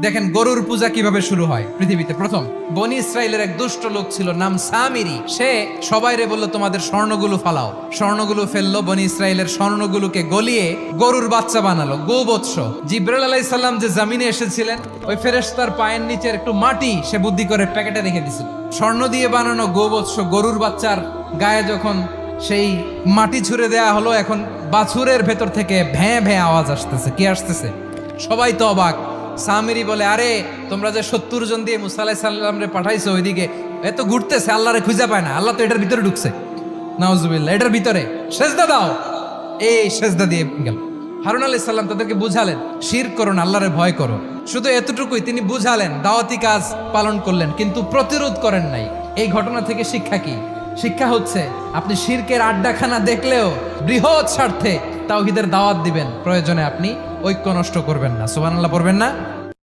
দেখেন গরুর পূজা কিভাবে শুরু হয় পৃথিবীতে প্রথম। বনি ইসরায়েলের এক দুষ্ট লোক ছিল, নাম সামিরি। সে সবাইরে বলল তোমাদের স্বর্ণগুলো ফালাও। স্বর্ণগুলো ফেললো, বনি ইসরায়েলের স্বর্ণগুলোকে গলিয়ে গরুর বাচ্চা বানালো, গোবৎস। জিব্রাইল আলাইহিস সালাম যে জমিনে এসেছিলেন, ওই ফেরেশতার পায়ের নিচের একটু মাটি সে বুদ্ধি করে প্যাকেটে রেখে দিছিল। স্বর্ণ দিয়ে বানানো গোবৎস গরুর বাচ্চার গায়ে যখন সেই মাটি ছুঁড়ে দেয়া হলো, এখন বাছুরের ভেতর থেকে ভ্যাঁ ভ্যাঁ আওয়াজ আসতেছে। কি আসতেছে? সবাই তো অবাক। সামিরি বলে, আরে তোমরা যে 70 জন দিয়ে মুসা আলাইহিস সালাম রে পাঠাইছো ওইদিকে, এত ঘুরতেছে, আল্লাহরে খুঁজে পায় না, আল্লাহ তো এটার ভিতরে ঢুকছে। নাউজুবিল্লাহ, এটার ভিতরে সেজদা দাও। এই সেজদা দিয়ে গেল। হারুন আলাইহিস সালাম তাদেরকে বুঝালেন, শিরক করো না, আল্লাহরে ভয় করো। শুধু এতটুকুই তিনি বুঝালেন, দাওয়াতি কাজ পালন করলেন, কিন্তু প্রতিরোধ করেন নাই। এই ঘটনা থেকে শিক্ষা কি? শিক্ষা হচ্ছে, আপনি শিরকের আড্ডাখানা দেখলেও বৃহৎ স্বার্থে তাওহীদের দাওয়াত দিবেন, প্রয়োজনে আপনি ঐক্য নষ্ট করবেন না। সুবহানাল্লাহ পড়বেন না?